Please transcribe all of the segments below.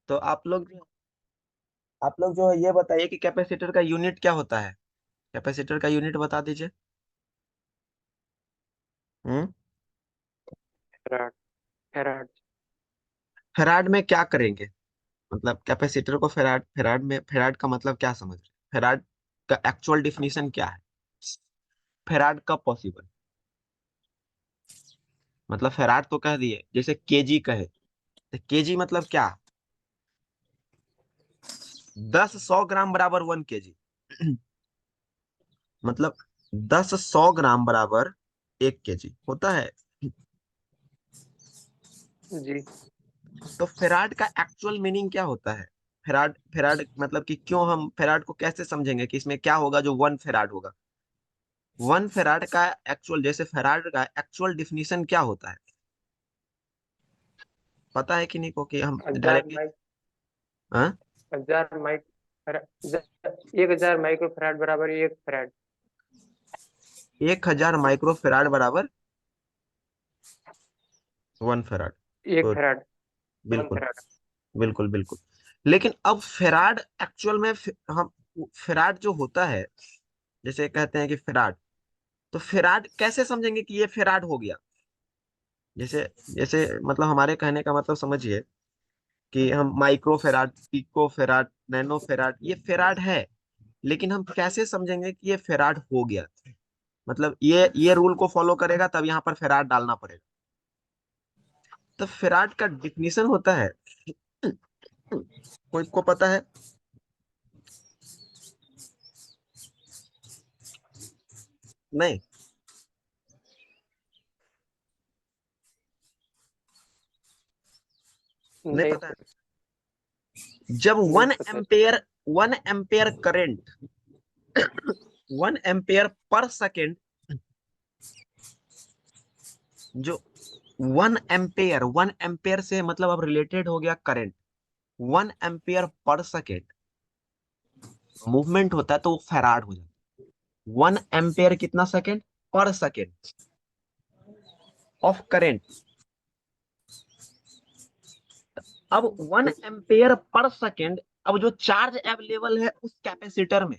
तो आप लोग जो है ये बताइए कि कैपेसिटर का यूनिट क्या होता है। कैपेसिटर का यूनिट बता दीजिए। हम्म। फेराड। फेराड। फेराड में क्या करेंगे? मतलब कैपेसिटर को फेराड का मतलब क्या समझ रहे हैं? फेराड का एक्चुअल डिफिनीशन क्या है? फेराड कब पॉसिबल? मतलब फेराड तो कह दिए, जैसे केजी कहे तो केजी मतलब क्या? 10 100 ग्राम बराबर 1 केजी। मतलब 10 100 ग्राम बराबर 1 केजी होता है। जी। तो फेराड का एक्चुअल मीनिंग क्या होता है? फेराड फेराड मतलब कि क्यों हम फेराड को कैसे समझेंगे कि इसमें क्या होगा जो 1 फेराड होगा? 1 फेराड का एक्चुअल, जैसे फेराड का एक्चुअल डिफिनीशन क्या होता है? पता है कि नहीं को कि हम 1000 डायरेक्टली? हाँ। 1000 माइक्रो फैराड बराबर 1 फैराड। 1000 माइक्रो फेराड बराबर 1 फेराड। एक तो फैराड। वन बिल्कुल फैराड। बिल्कुल बिल्कुल। लेकिन अब फेराड एक्चुअल में हम फेराड जो होता है, जैसे कहते हैं कि फेराड, तो फेराड कैसे समझेंगे कि ये फेराड हो गया? जैसे जैसे मतलब हमारे कहने का मतलब समझिए कि हम micro farad, pico farad, nano farad, ये फेराड है। लेकिन हम कैसे समझेंगे कि ये फेराड हो गया? मतलब ये रूल को फॉलो करेगा तब यहाँ पर फेराड डालना पड़ेगा। तो फेराड का डिफिनीशन होता है, कोई को पता है? नहीं, नहीं नहीं पता है। सर। जब नहीं वन पता sir. Ampere 1 ampere current, 1 ampere per second, जो 1 एम्पेयर से मतलब अब रिलेटेड हो गया current, 1 ampere per second movement होता है तो वो फेराड हो जाता है। 1 एम्पेयर कितना सेकेंड? पर सेकेंड ऑफ करेंट। अब 1 एम्पेयर पर सेकेंड, अब जो चार्ज अवेलेबल है उस कैपेसिटर में,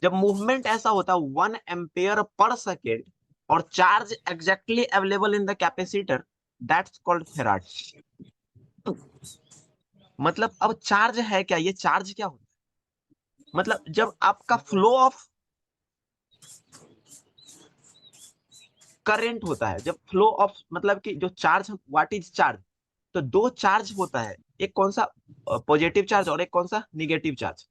जब मूवमेंट ऐसा होता है 1 एम्पेयर पर सेकेंड और charge exactly available in the capacitor, that's called farad. मतलब अब चार्ज है क्या? ये चार्ज क्या होता है? मतलब जब आपका फ्लो ऑफ करंट होता है, जब फ्लो ऑफ मतलब कि जो चार्ज, व्हाट इज चार्ज? तो दो चार्ज होता है, एक कौन सा? पॉजिटिव चार्ज और एक कौन सा? Negative charge.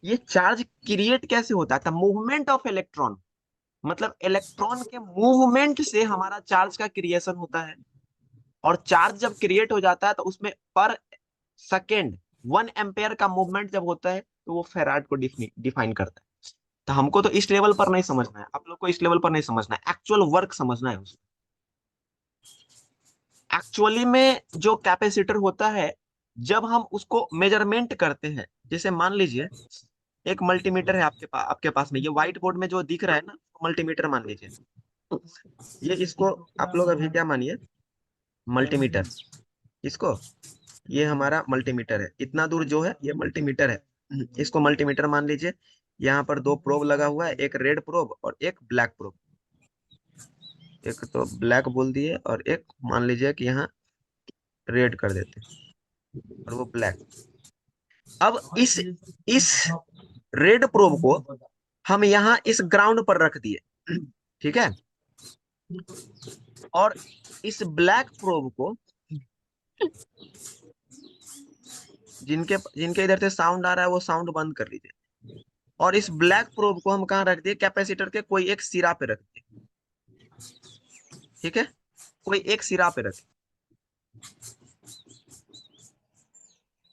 ये चार्ज क्रिएट कैसे होता है? था मूवमेंट ऑफ इलेक्ट्रॉन। मतलब इलेक्ट्रॉन के मूवमेंट से हमारा चार्ज का क्रिएशन होता है। और चार्ज जब क्रिएट हो जाता है तो उसमें पर सेकेंड 1 एम्पेयर का मूवमेंट जब होता है तो वो फेराड को डिफाइन करता है। तो हमको तो इस लेवल पर नहीं समझना है, आप लोग को इस लेवल पर नहीं समझना है, एक्चुअल वर्क समझना है उसको। एक्चुअली में जो कैपेसिटर होता है, जब हम उसको मेजरमेंट करते हैं, जैसे मान लीजिए एक मल्टीमीटर है आपके पास में, ये व्हाइट बोर्ड में जो दिख रहा है ना, मल्टीमीटर मान लीजिए। ये इसको आप लोग अभी क्या मानिए? मल्टीमीटर। इसको, ये हमारा मल्टीमीटर है, इतना दूर जो है ये मल्टीमीटर है, इसको मल्टीमीटर मान लीजिए। यहाँ पर दो प्रोब लगा हुआ है, एक रेड प्रोब और एक ब्लैक प्रोब। एक तो ब्लैक बोल दिए और एक मान लीजिए कि यहाँ रेड कर देते हैं और वो ब्लैक। अब इस रेड प्रोब को हम यहाँ इस ग्राउंड पर रख दिए, ठीक है? और इस ब्लैक प्रोब को, जिनके जिनके इधर से साउंड आ रहा है वो साउंड बंद कर लीजिए। और इस ब्लैक प्रोब को हम कहाँ रख दिए? कैपेसिटर के कोई एक सिरा पे रख दिए, ठीक है? कोई एक सिरा पे रख।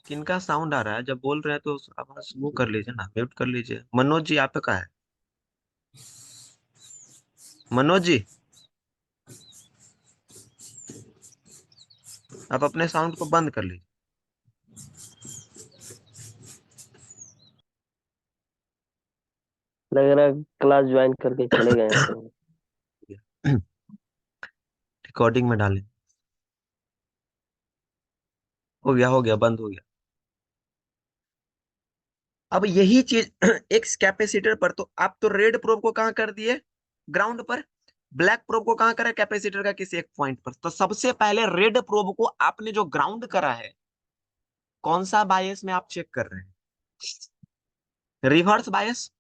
किनका साउंड आ रहा है? जब बोल रहे हैं तो आवाज वो कर लीजिए ना, म्यूट कर लीजिए। मनोज जी आपका है? मनोज जी, आप अपने साउंड को बंद कर लीजिए। लग रहा है क्लास ज्वाइन करके चले गए हैं तो। रिकॉर्डिंग में डालें। हो गया, हो गया, बंद हो गया। अब यही चीज एक कैपेसिटर पर, तो आप तो रेड प्रोब को कहाँ कर दिए, ग्राउंड पर। ब्लैक प्रोब को कहाँ करा, कैपेसिटर का किसी एक पॉइंट पर। तो सबसे पहले रेड प्रोब को आपने जो ग्राउंड करा है, कौन सा बायस में आप चेक कर रहे हैं, रिवर्स बायस।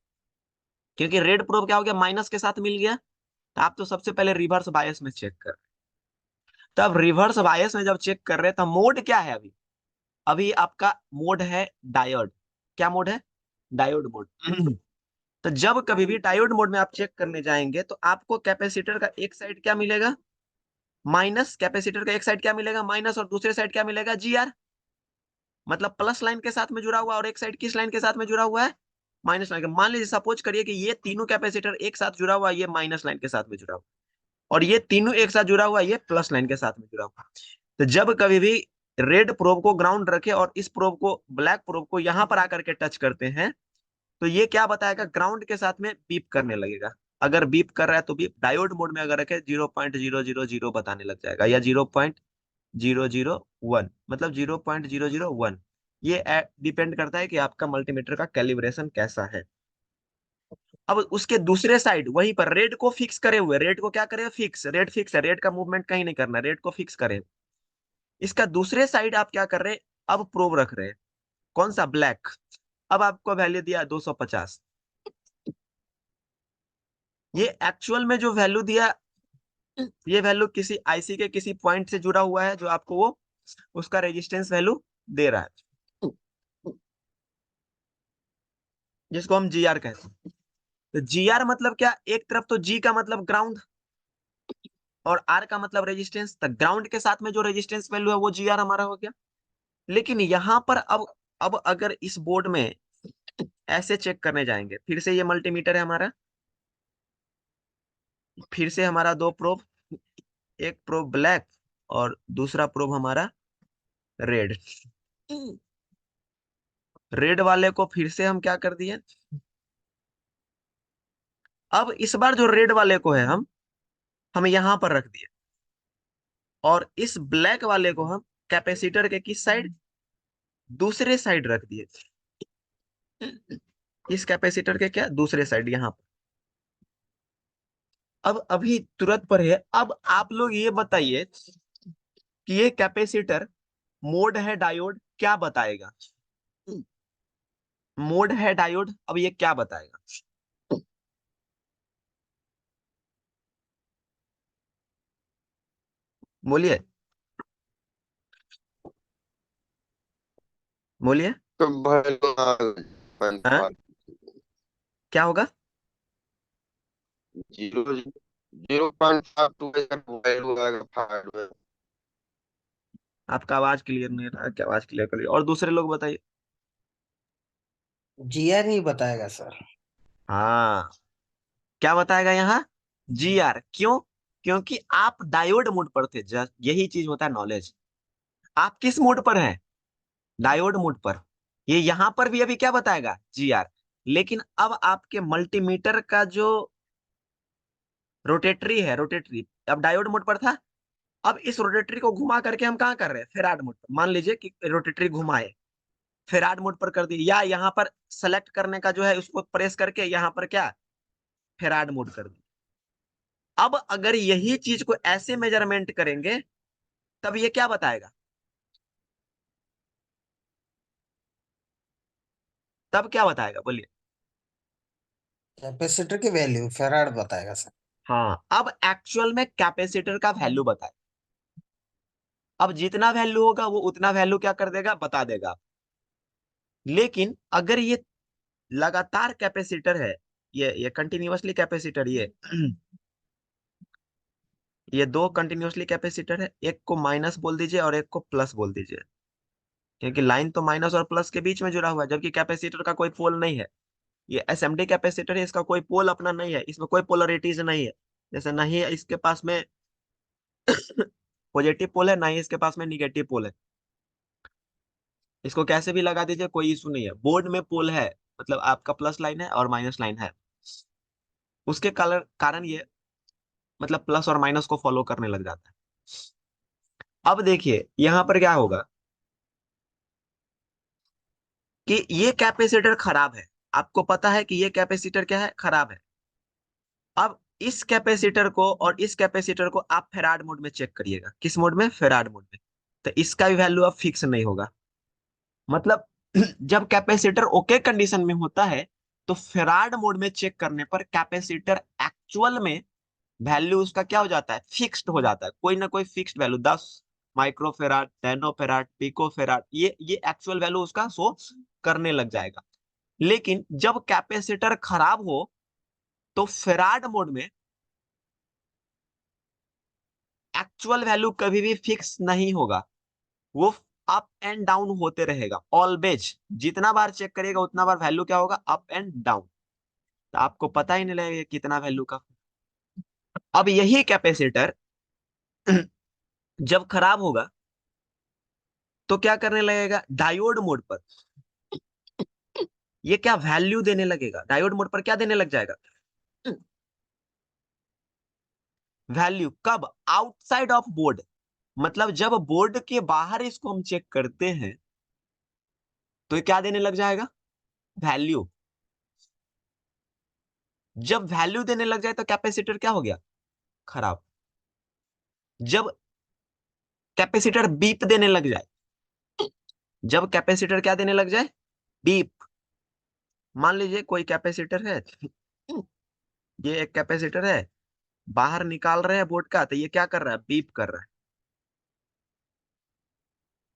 क्योंकि रेड प्रोब क्या हो गया, माइनस के साथ मिल गया, तो आप तो सबसे पहले रिवर्स बायस में चेक कर रहे हैं। तब रिवर्स बायस में जब चेक कर रहे हैं, तो मोड क्या है अभी, अभी आपका मोड है डायोड। क्या मोड है, डायोड मोड। तो जब कभी भी डायोड मोड में आप चेक करने जाएंगे, तो आपको कैपेसिटर का एक साइड क्या मिलेगा, माइनस। कैपेसिटर का एक साइड क्या मिलेगा, माइनस, और दूसरे साइड क्या मिलेगा, जीआर। मतलब प्लस लाइन के साथ में जुड़ा हुआ, और एक साइड किस लाइन के साथ में जुड़ा हुआ है, माइनस लाइन के। मान लीजिए सपोज करिए कि ये तीनों कैपेसिटर एक साथ जुड़ा हुआ है, ये माइनस लाइन के साथ में जुड़ा हुआ, और ये तीनों एक साथ जुड़ा हुआ है, ये प्लस लाइन के साथ में जुड़ा हुआ। तो जब कभी भी रेड प्रोब को ग्राउंड रखे और इस प्रोब को, ब्लैक प्रोब को यहां पर आकर के टच करते हैं, तो ये क्या बताएगा, ग्राउंड के साथ में बीप करने लगेगा। अगर बीप कर रहा है तो बीप, डायोड मोड में अगर रखे 0.000 बताने लग जाएगा, या 0.001, मतलब 0.001। ये डिपेंड करता है कि आपका मल्टीमीटर का कैलिब्रेशन कैसा है। अब उसके दूसरे साइड वहीं पर रेड को फिक्स करे हुए, रेड को क्या करे, फिक्स, रेड फिक्स है, रेड का मूवमेंट कहीं नहीं करना, रेड को फिक्स करे। इसका दूसरे साइड आप क्या कर रहे हैं, अब प्रोब रख रहे हैं, कौन सा, ब्लैक। अब आपको वैल्यू दिया 250। ये एक्चुअल में जो वैल्यू दिया, ये वैल्यू किसी आईसी के किसी पॉइंट से जुड़ा हुआ है, जो आपको वो उसका रेजिस्टेंस वैल्यू दे रहा है, जिसको हम जीआर कहते हैं। तो जीआर मतलब क्या, एक तरफ तो जी का मतलब ग्राउंड, और आर का मतलब रेजिस्टेंस। तो ग्राउंड के साथ में जो रेजिस्टेंस वैल्यू है वो जीआर हमारा हो गया। लेकिन यहां पर अब अगर इस बोर्ड में ऐसे चेक करने जाएंगे, फिर से ये मल्टीमीटर है हमारा, फिर से हमारा दो प्रोब, एक प्रोब ब्लैक और दूसरा प्रोब हमारा रेड। रेड वाले को फिर से हम क्या कर दिए, अब इस बार जो रेड वाले को है हम यहां पर रख दिए, और इस ब्लैक वाले को हम कैपेसिटर के किस साइड, दूसरे साइड रख दिए। इस कैपेसिटर के क्या, दूसरे साइड यहां पर। अब अभी तुरंत पर है, अब आप लोग ये बताइए कि ये कैपेसिटर मोड है डायोड, क्या बताएगा, मोड है डायोड, अब ये क्या बताएगा, बोलिए, बोलिए। तो भले हाँ, क्या होगा, 0.52 वैल्यू आएगा फाइव में। आपका आवाज क्लियर नहीं रहा, क्या आवाज क्लियर करिए, और दूसरे लोग बताइए। जीआर ही बताएगा सर। हाँ, क्या बताएगा यहाँ, जीआर। क्यों, क्योंकि आप डायोड मोड पर थे, जस्ट यही चीज होता है नॉलेज। आप किस मोड पर हैं, डायोड मोड पर। ये यहां पर भी अभी क्या बताएगा, जीआर। लेकिन अब आपके मल्टीमीटर का जो रोटेटरी है, रोटेटरी अब डायोड मोड पर था, अब इस रोटेटरी को घुमा करके हम कहाँ कर रहे हैं, फेराड मोड पर। मान लीजिए कि रोटेटरी घुमाए, फेराड मोड पर कर दिए, या यहाँ पर सेलेक्ट करने का जो है उसको प्रेस करके यहाँ पर क्या, फेराड मोड कर दिए। अब अगर यही चीज को ऐसे मेजरमेंट करेंगे, तब ये क्या बताएगा, तब क्या बताएगा, बोलिए। कैपेसिटर की वैल्यू फेराड बताएगा सर। हाँ, अब एक्चुअल में कैपेसिटर का वैल्यू बताए। अब जितना वैल्यू होगा वो उतना वैल्यू क्या कर देगा, बता देगा। लेकिन अगर ये लगातार कैपेसिटर है, ये कंटिन्यूअसली कैपेसिटर, ये दो कंटिन्यूअसली कैपेसिटर है, एक को माइनस बोल दीजिए और एक को प्लस बोल दीजिए, क्योंकि लाइन तो माइनस और प्लस के बीच में जुड़ा हुआ है, जबकि कैपेसिटर का कोई पोल नहीं है। ये एसएमडी कैपेसिटर है, इसका कोई पोल अपना नहीं है, इसमें कोई पोलरिटीज नहीं है। जैसे नहीं है इसके पास में पॉजिटिव पोल है, ना ही इसके पास में निगेटिव पोल है। इसको कैसे भी लगा दीजिए, कोई इशू नहीं है। बोर्ड में पोल है, मतलब आपका प्लस लाइन है और माइनस लाइन है, उसके कारण ये मतलब प्लस और माइनस को फॉलो करने लग जाता है। अब देखिए यहाँ पर क्या होगा, कि ये कैपेसिटर खराब है, आपको पता है कि ये कैपेसिटर क्या है, खराब है। अब इस कैपेसिटर को और इस कैपेसिटर को आप फेराड मोड में चेक करिएगा। किस मोड में? फेराड मोड में। तो इसका भी वैल्यू अब फिक्स नहीं होगा। मतलब जब कैपेसिटर ओके कंडीशन में होता है तो फेराड मोड में चेक करने पर कैपेसिटर एक्चुअल में वैल्यू उसका क्या हो जाता है, फिक्स्ड हो जाता है। कोई ना कोई फिक्स्ड वैल्यू 10 माइक्रोफेराड, नैनोफेराड, पिकोफेराड, ये एक्चुअल वैल्यू उसका शो करने लग जाएगा। लेकिन जब कैपेसिटर खराब हो तो फेराड मोड में एक्चुअल वैल्यू कभी भी फिक्स नहीं होगा, वो अप एंड डाउन होते रहेगा ऑलवेज। जितना बार चेक करिएगा उतना बार वैल्यू क्या होगा, अप एंड डाउन। तो आपको पता ही नहीं लगेगा कितना वैल्यू का। अब यही कैपेसिटर जब खराब होगा तो क्या करने लगेगा, डायोड मोड पर ये क्या वैल्यू देने लगेगा, डायोड मोड पर क्या देने लग जाएगा, वैल्यू। कब? Outside of board. मतलब जब बोर्ड के बाहर इसको हम चेक करते हैं तो ये क्या देने लग जाएगा, वैल्यू। जब वैल्यू देने लग जाए तो कैपेसिटर क्या हो गया, खराब। जब कैपेसिटर बीप देने लग जाए, जब कैपेसिटर क्या देने लग जाए, बीप। मान लीजिए कोई कैपेसिटर है, ये एक कैपेसिटर है, बाहर निकाल रहे हैं बोर्ड का, तो ये क्या कर रहा है, बीप कर रहा है।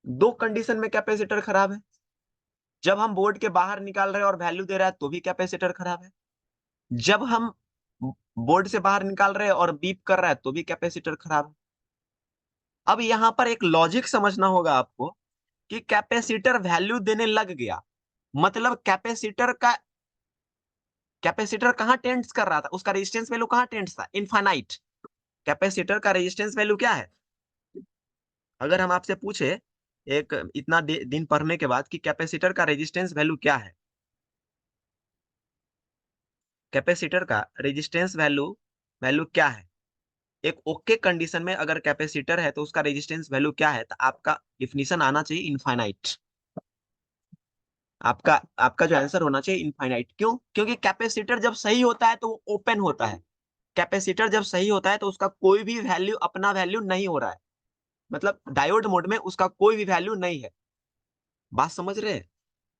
दो कंडीशन में कैपेसिटर खराब है। जब हम बोर्ड के बाहर निकाल रहे हैं और वैल्यू दे रहा है तो भी कैपेसिटर खराब है। जब हम बोर्ड से बाहर निकाल रहे हैं और बीप कर रहा है तो भी कैपेसिटर खराब है। अब यहां पर एक लॉजिक समझना होगा आपको कि कैपेसिटर वैल्यू देने लग गया, मतलब कैपेसिटर कहां टेंड्स कर रहा था, उसका रेजिस्टेंस वैल्यू कहां टेंड्स था, इनफाइनाइट। कैपेसिटर का रेजिस्टेंस वैल्यू क्या है? अगर हम आपसे पूछे एक इतना दिन पढ़ने के बाद कि कैपेसिटर का रेजिस्टेंस वैल्यू क्या है, कैपेसिटर का रेजिस्टेंस वैल्यू वैल्यू क्या है, एक ओके कंडीशन में अगर कैपेसिटर है तो उसका रेजिस्टेंस वैल्यू क्या है, तो आपका डिफिनीशन आना चाहिए इनफाइनाइट। आपका आपका जो आंसर होना चाहिए इनफाइनाइट। क्यों? क्योंकि कैपेसिटर जब सही होता है तो वो ओपन होता है। कैपेसिटर जब सही होता है तो उसका कोई भी वैल्यू, अपना वैल्यू नहीं हो रहा है। मतलब डायोड मोड में उसका कोई भी वैल्यू नहीं है। बात समझ रहे हैं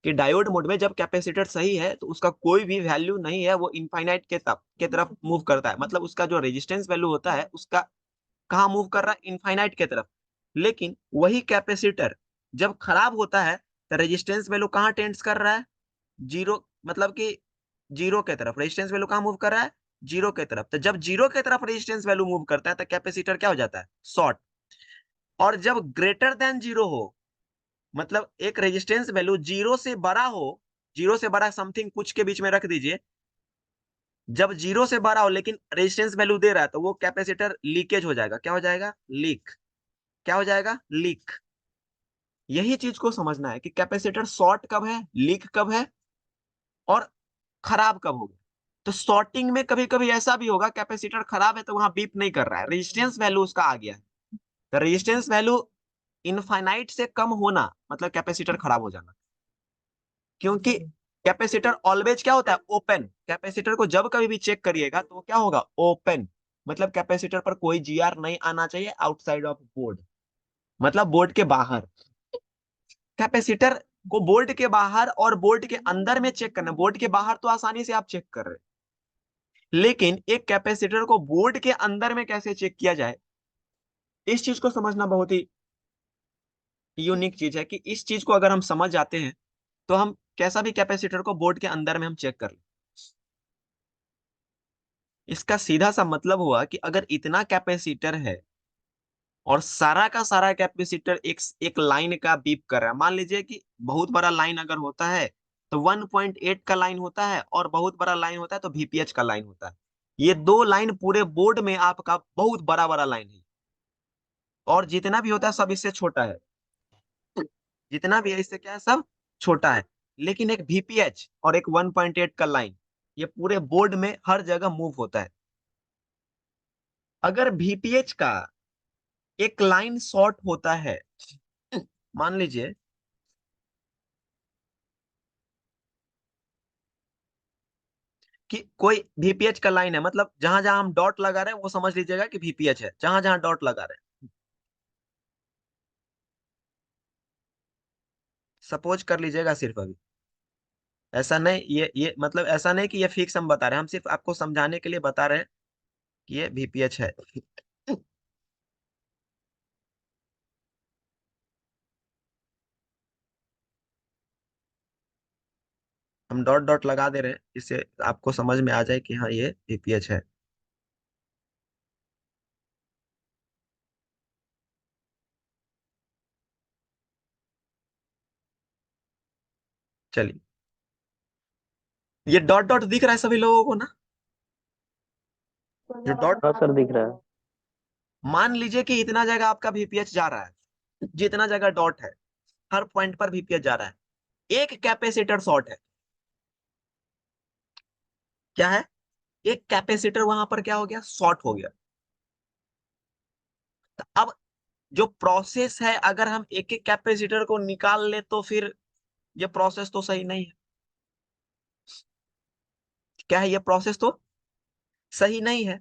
कि डायोड मोड में जब कैपेसिटर सही है तो उसका कोई भी वैल्यू नहीं है, वो इनफाइनाइट के तरफ मूव करता है। मतलब उसका जो रेजिस्टेंस वैल्यू होता है उसका कहाँ मूव कर रहा है, इनफाइनाइट के तरफ। लेकिन वही कैपेसिटर जब खराब होता है तो रेजिस्टेंस वैल्यू कहाँ टेंड्स कर रहा है, जीरो। मतलब कि जीरो के तरफ रेजिस्टेंस वैल्यू कहाँ मूव कर रहा है, जीरो के तरफ। तो जब जीरो के तरफ रेजिस्टेंस वैल्यू मूव करता है तो कैपेसिटर क्या हो जाता है, शॉर्ट। और जब ग्रेटर देन जीरो हो, मतलब एक रेजिस्टेंस वैल्यू जीरो से बड़ा हो, जीरो से बड़ा समथिंग कुछ के बीच में रख दीजिए, जब जीरो से बड़ा हो लेकिन रेजिस्टेंस वैल्यू दे रहा है तो वो कैपेसिटर लीकेज हो जाएगा। क्या हो जाएगा, लीक। क्या हो जाएगा, लीक। यही चीज को समझना है कि कैपेसिटर शॉर्ट कब है, लीक कब है, और खराब कब होगा। तो शॉर्टिंग में कभी कभी ऐसा भी होगा, कैपेसिटर खराब है तो वहां बीप नहीं कर रहा है, रेजिस्टेंस वैल्यू उसका आ गया है। तो रेजिस्टेंस वैल्यू इनफाइनाइट से कम होना मतलब कैपेसिटर खराब हो जाना। क्योंकि कैपेसिटर ऑलवेज क्या होता है, ओपन। कैपेसिटर को जब कभी भी चेक करिएगा तो वो क्या होगा, ओपन। मतलब कैपेसिटर पर कोई जीआर नहीं आना चाहिए आउटसाइड ऑफ बोर्ड, मतलब बोर्ड के बाहर। कैपेसिटर को बोर्ड के बाहर और बोर्ड के अंदर में चेक करना। बोर्ड के बाहर तो आसानी से आप चेक कर रहे हैं, लेकिन एक कैपेसिटर को बोर्ड के अंदर में कैसे चेक किया जाए, इस चीज को समझना बहुत ही यूनिक चीज है। कि इस चीज को अगर हम समझ जाते हैं तो हम कैसा भी कैपेसिटर को बोर्ड के अंदर में हम चेक कर लें। इसका सीधा सा मतलब हुआ कि अगर इतना कैपेसिटर है और सारा का सारा कैपेसिटर एक एक लाइन का बीप कर रहा है। मान लीजिए कि बहुत बड़ा लाइन अगर होता है तो 1.8 का लाइन होता है, और बहुत बड़ा लाइन होता है तो VPH का लाइन होता है। ये दो लाइन पूरे बोर्ड में आपका बहुत बड़ा बड़ा लाइन है, और जितना भी होता है सब इससे छोटा है। जितना भी है इससे क्या है, सब छोटा है। लेकिन एक VPH और एक 1.8 का लाइन, ये पूरे बोर्ड में हर जगह मूव होता है। अगर VPH का एक लाइन शॉर्ट होता है, मान लीजिए कि कोई वीपीएच का लाइन है, मतलब जहां जहां हम डॉट लगा रहे हैं वो समझ लीजिएगा कि वीपीएच है, जहां जहां डॉट लगा रहे हैं। सपोज कर लीजिएगा सिर्फ अभी, ऐसा नहीं, ये मतलब ऐसा नहीं कि ये फिक्स हम बता रहे हैं, हम सिर्फ आपको समझाने के लिए बता रहे हैं कि ये वीपीएच है। हम डॉट डॉट लगा दे रहे हैं, इससे आपको समझ में आ जाए कि हाँ ये वीपीएच है। चलिए, ये डॉट डॉट दिख रहा है सभी लोगों को ना, जो डॉट, हाँ सर दिख रहा है। मान लीजिए कि इतना जगह आपका वीपीएच जा रहा है, जितना जगह डॉट है हर पॉइंट पर वीपीएच जा रहा है, एक कैपेसिटर शॉर्ट है। क्या है? एक कैपेसिटर वहां पर क्या हो गया, शॉर्ट हो गया। तो अब जो प्रोसेस है, अगर हम एक एक कैपेसिटर को निकाल ले तो फिर ये प्रोसेस तो सही नहीं है। क्या है, ये प्रोसेस तो सही नहीं है।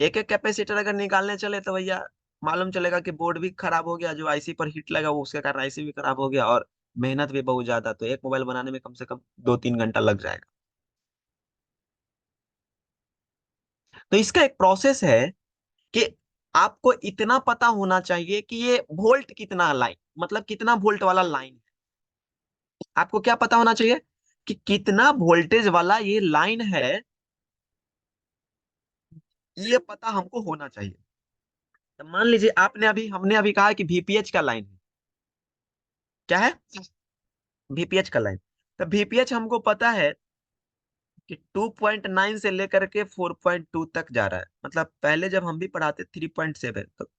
एक एक कैपेसिटर अगर निकालने चले तो भैया मालूम चलेगा कि बोर्ड भी खराब हो गया, जो आईसी पर हिट लगा वो उसके कारण आईसी भी खराब हो गया, और मेहनत भी बहुत ज्यादा, तो एक मोबाइल बनाने में कम से कम 2-3 घंटा लग जाएगा। तो इसका एक प्रोसेस है कि आपको इतना पता होना चाहिए कि ये वोल्ट कितना लाइन, मतलब कितना वोल्ट वाला लाइन है। आपको क्या पता होना चाहिए कि कितना वोल्टेज वाला ये लाइन है, ये पता हमको होना चाहिए। तो मान लीजिए आपने अभी, हमने अभी कहा कि वीपीएच का लाइन है। क्या है? वीपीएच का लाइन। तो वीपीएच हमको पता है कि 2.9 से लेकर के 4.2 तक जा रहा है, मतलब पहले जब हम भी पढ़ाते 3.7, तो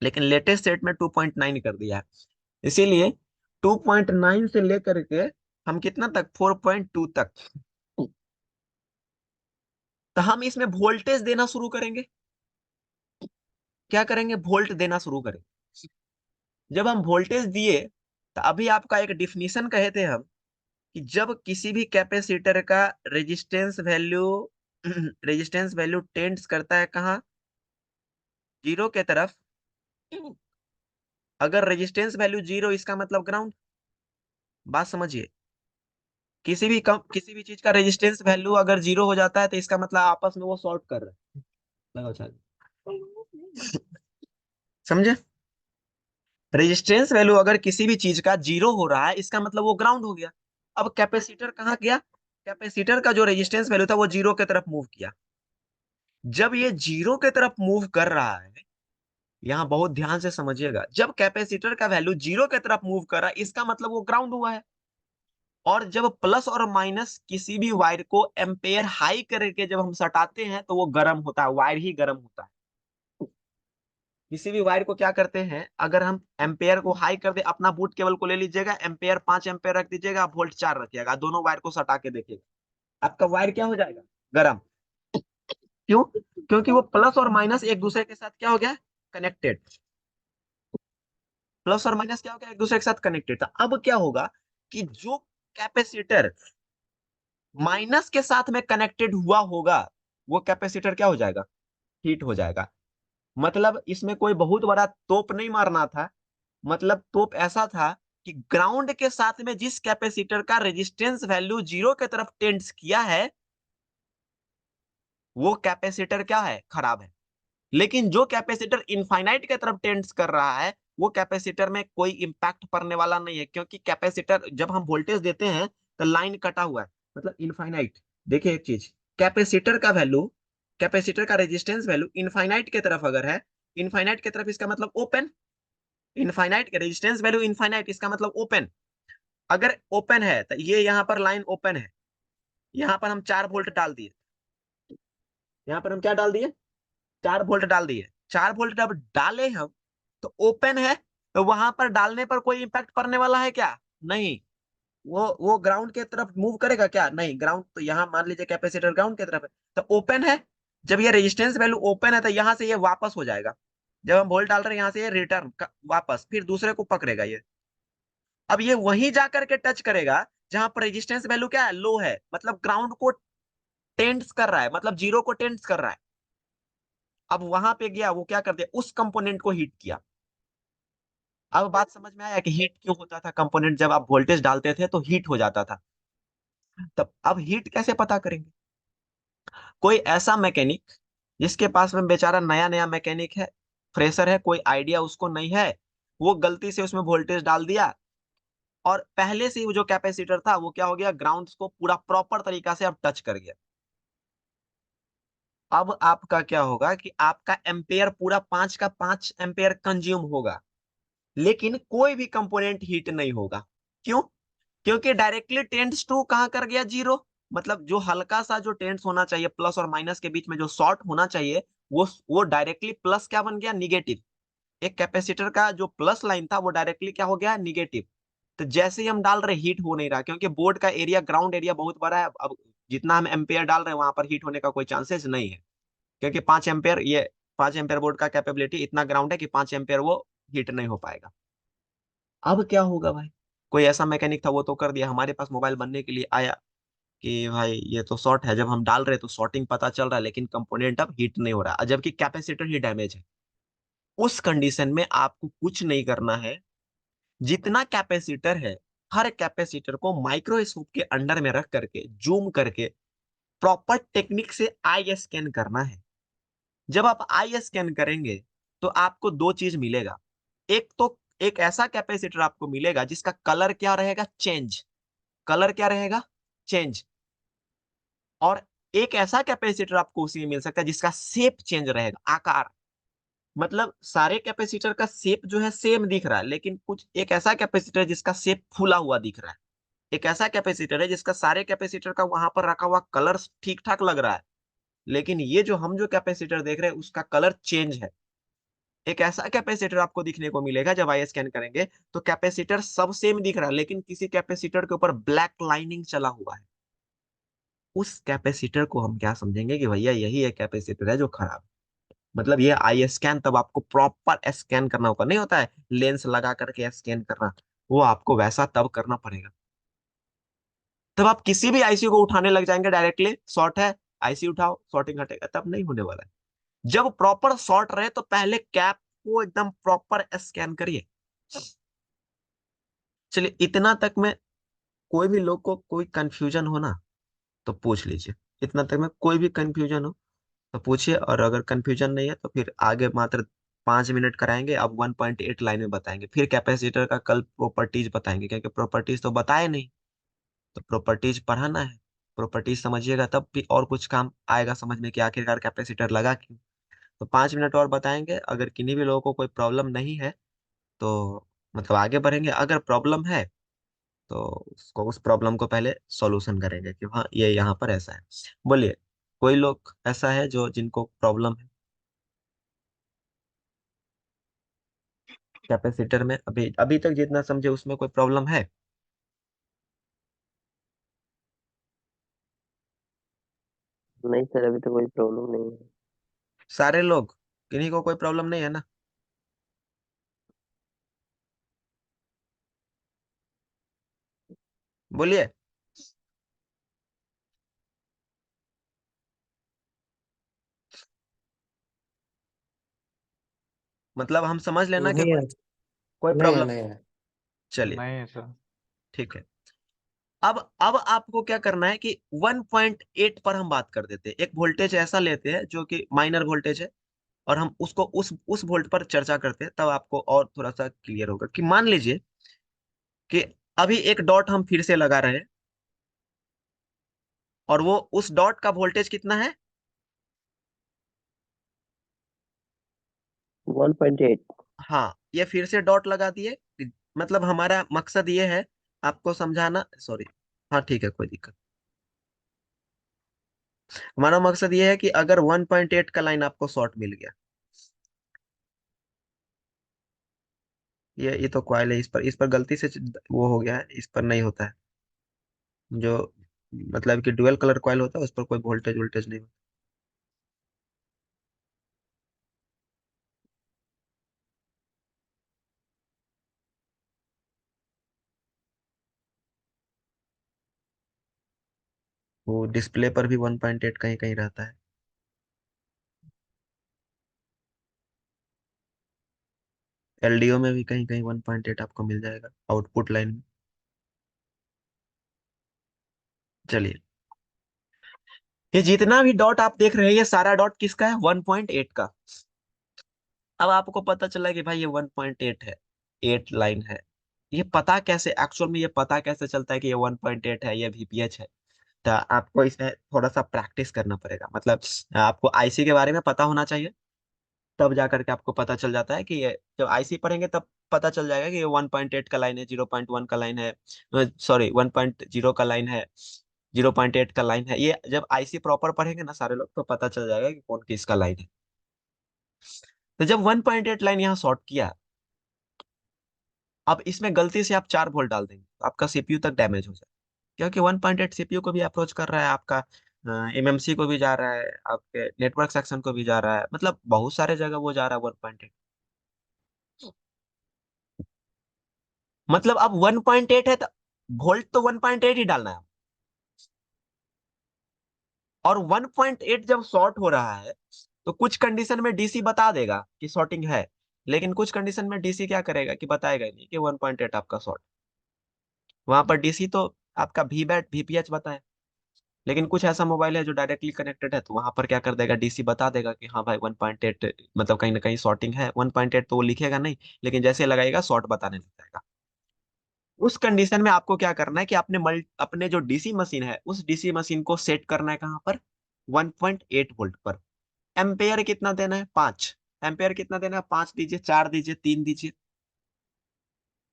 लेकिन लेटेस्ट सेट में 2.9 कर दिया है। इसीलिए 2.9 से लेकर के हम कितना तक, 4.2 तक। तो हम इसमें वोल्टेज देना शुरू करेंगे। क्या करेंगे? वोल्ट देना शुरू करेंगे। जब हम वोल्टेज दिए, तो अभी आपका एक डिफिनीशन कहे थे हम, कि जब किसी भी कैपेसिटर का resistance value resistance value tends करता है कहाँ, जीरो के तरफ। अगर रेजिस्टेंस वैल्यू जीरो, इसका मतलब ग्राउंड। बात समझिए, किसी भी चीज का रेजिस्टेंस वैल्यू अगर जीरो हो जाता है तो इसका मतलब आपस में वो शॉर्ट कर रहे हैं। लगाओ चार्ज। समझे? रेजिस्टेंस वैल्यू अगर किसी भी चीज का जीरो हो रहा है, इसका मतलब वो ग्राउंड हो गया। अब कैपेसिटर कहाँ गया? कैपेसिटर का जो रेजिस्टेंस वैल्यू था वो जीरो की तरफ मूव किया। जब ये जीरो की तरफ मूव कर रहा है, यहां बहुत ध्यान से समझिएगा, जब कैपेसिटर का वैल्यू जीरो की तरफ मूव कर रहा है, इसका मतलब वो ग्राउंड हुआ है। और जब प्लस और माइनस किसी भी वायर को एम्पेयर हाई करके जब हम सटाते हैं तो वो गर्म होता है, वायर ही गर्म होता है। किसी भी वायर को क्या करते हैं, अगर हम एम्पेयर को हाई कर दे, अपना बूट केबल को ले लीजिएगा, एम्पेयर 5 एम्पेयर रख दीजिएगा, वोल्ट 4 रखिएगा, दोनों वायर को सटा के देखिएगा, आपका वायर क्या हो जाएगा, गर्म। क्यों? क्योंकि वो प्लस और माइनस एक दूसरे के साथ क्या हो गया, कनेक्टेड। प्लस और माइनस क्या हो गया, एक दूसरे के साथ कनेक्टेड था। अब क्या होगा कि जो कैपेसिटर माइनस के साथ में कनेक्टेड हुआ होगा, वो कैपेसिटर क्या हो जाएगा, हीट हो जाएगा। मतलब इसमें कोई बहुत बड़ा तोप नहीं मारना था, मतलब तोप ऐसा था कि ग्राउंड के साथ में जिस कैपेसिटर का रेजिस्टेंस वैल्यू जीरो की तरफ टेंड्स किया है, वो कैपेसिटर क्या है, खराब है। लेकिन जो कैपेसिटर इनफाइनाइट की तरफ टेंड्स कर रहा है, वो कैपेसिटर में कोई इंपैक्ट पड़ने वाला नहीं है, क्योंकि कैपेसिटर जब हम वोल्टेज देते हैं तो लाइन कटा हुआ है, मतलब इनफाइनाइट। देखिए एक चीज, कैपेसिटर का वैल्यू, कैपेसिटर का रेजिस्टेंस वैल्यू इनफाइनाइट की तरफ अगर है, इनफाइनाइट की तरफ इसका मतलब ओपन, इनफाइनाइट के रेजिस्टेंस वैल्यू इनफाइनाइट, इसका मतलब ओपन। अगर ओपन है तो ये यहाँ पर लाइन ओपन है, यहाँ पर हम 4 वोल्ट डाल दिए, यहाँ पर हम क्या डाल दिए, 4 वोल्ट डाल दिए। 4 वोल्ट जब डाले हम, तो ओपन है, तो वहां पर डालने पर कोई इंपैक्ट पड़ने वाला है क्या, नहीं। वो ग्राउंड के तरफ मूव करेगा क्या, नहीं। ग्राउंड तो यहाँ मान लीजिए कैपेसिटर ग्राउंड की तरफ है, तो ओपन है। जब ये रेजिस्टेंस वैल्यू ओपन है तो यहाँ से ये वापस हो जाएगा, जब हम वोल्ट डाल रहे हैं यहाँ से ये रिटर्न वापस, फिर दूसरे को पकड़ेगा ये। अब ये वहीं जाकर के टच करेगा जहां पर रेजिस्टेंस वैल्यू क्या है, लो है, मतलब ग्राउंड को टेंड्स कर रहा है, मतलब जीरो को टेंड्स कर रहा है। अब वहां पे गया, वो क्या कर दिया, उस कंपोनेंट को हीट किया। अब बात समझ में आया कि हीट क्यों होता था, कंपोनेंट जब आप वोल्टेज डालते थे तो हीट हो जाता था। तब अब हीट कैसे पता करेंगे? कोई ऐसा मैकेनिक जिसके पास में बेचारा नया नया मैकेनिक है, फ्रेशर है, कोई आइडिया उसको नहीं है, वो गलती से उसमें वोल्टेज डाल दिया, और पहले से ही वो जो कैपेसिटर था वो क्या हो गया, ग्राउंड को पूरा प्रॉपर तरीका से अब टच कर गया। अब आपका क्या होगा कि आपका एम्पेयर पूरा 5 का 5 एम्पेयर कंज्यूम होगा, लेकिन कोई भी कंपोनेंट हीट नहीं होगा। क्यों? क्योंकि डायरेक्टली टेंड्स टू कहां कर गया, जीरो। मतलब जो हल्का सा जो टेंड्स होना चाहिए, प्लस और माइनस के बीच में जो शॉर्ट होना चाहिए, वो डायरेक्टली प्लस क्या बन गया, निगेटिव। एक कैपेसिटर का जो प्लस लाइन था वो डायरेक्टली क्या हो गया, निगेटिव। तो जैसे ही हम डाल रहे, हीट हो नहीं रहा, क्योंकि बोर्ड का एरिया, ग्राउंड एरिया बहुत बड़ा है। अब जितना हम एम्पेयर डाल रहे हैं वहां पर हीट होने का कोई चांसेस नहीं है, क्योंकि 5 एम्पेयर, ये 5 एम्पेयर बोर्ड का कैपेबिलिटी इतना ग्राउंड है कि 5 एम्पेयर वो हीट नहीं हो पाएगा। अब क्या होगा भाई? कोई ऐसा मैकेनिक था, वो तो कर दिया, हमारे पास मोबाइल बनने के लिए आया कि भाई ये तो शॉर्ट है, जब हम डाल रहे हैं तो शॉर्टिंग पता चल रहा है, लेकिन कंपोनेंट अब हीट नहीं हो रहा है, जबकि कैपेसिटर ही डैमेज है। उस कंडीशन में आपको कुछ नहीं करना है, जितना कैपेसिटर है, हर कैपेसिटर को माइक्रोस्कोप के अंडर में रख करके जूम करके प्रॉपर टेक्निक से आई स्कैन करना है। जब आप आई स्कैन करेंगे तो आपको दो चीज मिलेगा। एक तो एक ऐसा कैपेसिटर आपको मिलेगा जिसका कलर क्या रहेगा, चेंज। कलर क्या रहेगा, चेंज। और एक ऐसा कैपेसिटर आपको उसी में मिल सकता है जिसका शेप चेंज रहेगा, आकार। मतलब सारे कैपेसिटर का शेप जो है सेम दिख रहा है, लेकिन कुछ एक ऐसा कैपेसिटर है जिसका शेप फूला हुआ दिख रहा है। एक ऐसा कैपेसिटर है जिसका सारे कैपेसिटर का वहां पर रखा हुआ कलर ठीक ठाक लग रहा है, लेकिन ये जो हम जो कैपेसिटर देख रहे हैं उसका कलर चेंज है। एक ऐसा कैपेसिटर आपको दिखने को मिलेगा जब आई स्कैन करेंगे, तो कैपेसिटर सब सेम दिख रहा है, लेकिन किसी कैपेसिटर के ऊपर ब्लैक लाइनिंग चला हुआ है। उस कैपेसिटर को हम क्या समझेंगे कि भैया यही एक कैपेसिटर है जो खराब है। मतलब ये आई स्कैन तब आपको प्रॉपर स्कैन करना होगा, नहीं होता है लेंस लगा करके स्कैन करना, वो आपको वैसा तब करना पड़ेगा। तब आप किसी भी आईसी को उठाने लग जाएंगे डायरेक्टली, शॉर्ट है, आईसी उठाओ, शॉर्टिंग हटेगा, तब नहीं होने वाला है। जब प्रॉपर शॉर्ट रहे तो पहले कैप को एकदम प्रॉपर स्कैन करिए। चलिए, इतना तक में कोई भी लोग को कोई कंफ्यूजन हो ना तो पूछ लीजिए। इतना तक में कोई भी कंफ्यूजन हो तो पूछिए, और अगर कंफ्यूजन नहीं है तो फिर आगे मात्र 5 मिनट कराएंगे, अब 1.8 लाइन में बताएंगे, फिर कैपेसिटर का कल प्रॉपर्टीज बताएंगे, क्योंकि प्रॉपर्टीज तो बताए नहीं, तो प्रॉपर्टीज पढ़ाना है। प्रॉपर्टीज समझिएगा तब भी और कुछ काम आएगा समझ में कि आखिरकार कैपेसिटर लगा क्यों। तो 5 मिनट और बताएंगे, अगर किन्हीं भी लोगों को कोई प्रॉब्लम नहीं है तो मतलब आगे बढ़ेंगे, अगर प्रॉब्लम है तो उसको, उस प्रॉब्लम को पहले सॉल्यूशन करेंगे कि हाँ ये यहाँ पर ऐसा है। बोलिए, कोई लोग ऐसा है जो जिनको प्रॉब्लम है कैपेसिटर में, अभी अभी तक जितना समझे उसमें कोई प्रॉब्लम है? नहीं सर, अभी तो कोई प्रॉब्लम नहीं है। सारे लोग, किन्हीं को कोई प्रॉब्लम नहीं है ना? बोलिए। मतलब हम समझ लेना कि नहीं कोई है, कोई नहीं है, प्रॉब्लम। नहीं है। चलिए, नहीं है सर। ठीक है। अब आपको क्या करना है कि 1.8 पर हम बात कर देते हैं, एक वोल्टेज ऐसा लेते हैं जो कि माइनर वोल्टेज है, और हम उसको उस वोल्ट पर चर्चा करते हैं, तब आपको और थोड़ा सा क्लियर होगा कि मान लीजिए कि अभी एक डॉट हम फिर से लगा रहे हैं, और वो उस डॉट का वोल्टेज कितना है, 1.8। हाँ, ये फिर से डॉट लगा दिए। मतलब हमारा मकसद ये है आपको समझाना, सॉरी, हाँ ठीक है, कोई दिक्कत। हमारा मकसद ये है कि अगर 1.8 का लाइन आपको शॉर्ट मिल गया, ये तो कॉइल है, इस पर गलती से वो हो गया है, इस पर नहीं होता है। जो मतलब कि डुअल कलर कॉइल होता है उस पर कोई वोल्टेज वोल्टेज नहीं होता। वो डिस्प्ले पर भी 1.8 कहीं कहीं रहता है। एलडीओ में भी कहीं कहीं 1.8 आपको मिल जाएगा आउटपुट लाइन में। चलिए, ये जितना भी डॉट आप देख रहे हैं ये सारा डॉट किसका है? 1.8 का। अब आपको पता चला कि भाई ये 1.8 है, 8 लाइन है। ये पता कैसे, एक्चुअल में ये पता कैसे चलता है कि ये 1.8 है, ये वीपीएच है? तो आपको इसमें थोड़ा सा प्रैक्टिस करना पड़ेगा। मतलब आपको आईसी के बारे में पता होना चाहिए, तब जा करके आपको पता चल जाता है कि ये, जब आईसी पढ़ेंगे तब पता चल जाएगा कि ये 1.8 का लाइन है, 0.1 का लाइन है, सॉरी 1.0 का लाइन है, 0.8 का लाइन है। ये जब आईसी प्रॉपर पढ़ेंगे ना सारे लोग, तो पता चल जाएगा कि कौन किसका लाइन है। तो जब 1.8 लाइन यहाँ शॉर्ट किया, अब इसमें गलती से आप 4 वोल्ट डाल देंगे तो आपका सीपीयू तक डैमेज हो जाए, क्योंकि 1.8 सीपीयू को भी अप्रोच कर रहा है, आपका एमएमसी को भी जा रहा है, आपके नेटवर्क सेक्शन को भी जा रहा है, मतलब बहुत सारे जगह वो जा रहा है 1.8। मतलब अब 1.8 है तो वोल्ट तो 1.8 ही डालना है। और 1.8 जब शॉर्ट हो रहा है तो कुछ कंडीशन में डीसी बता देगा कि शॉर्टिंग है, लेकिन कुछ कंडीशन में डीसी क्या करेगा कि बताएगा ही नहीं कि 1.8 आपका शॉर्ट। वहां पर डीसी तो आपका वी बैट वीपीएच बताए, लेकिन कुछ ऐसा मोबाइल है जो डायरेक्टली कनेक्टेड है, तो वहां पर क्या कर देगा, डीसी बता देगा कि हाँ भाई 1.8 मतलब कहीं ना कहीं शॉर्टिंग है। 1.8 तो वो लिखेगा नहीं, लेकिन जैसे लगाएगा शॉर्ट बताने लग जाएगा। उस कंडीशन में आपको क्या करना है कि अपने जो डीसी मशीन है उस डीसी मशीन को सेट करना है कहाँ पर? 1.8 वोल्ट पर। एम्पेयर कितना देना है? 5। एम्पेयर कितना देना है? 5 दीजिए, 4 दीजिए, 3 दीजिए।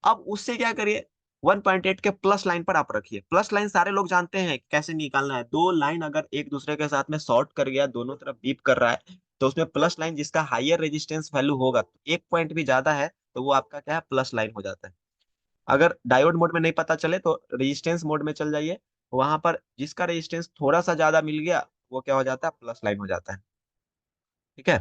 अब उससे क्या करिए, 1.8 के प्लस लाइन पर आप रखिए। प्लस लाइन सारे लोग जानते हैं कैसे निकालना है। दो लाइन अगर एक दूसरे के साथ में शॉर्ट कर गया, दोनों तरफ बीप कर रहा है, तो उसमें प्लस लाइन जिसका हायर रेजिस्टेंस वैल्यू होगा, एक पॉइंट भी ज्यादा है, तो वो आपका क्या है, प्लस लाइन हो जाता है। अगर डायोड मोड में नहीं पता चले तो रेजिस्टेंस मोड में चल जाइए, वहां पर जिसका रेजिस्टेंस थोड़ा सा ज्यादा मिल गया वो क्या हो जाता है, प्लस लाइन हो जाता है। ठीक है।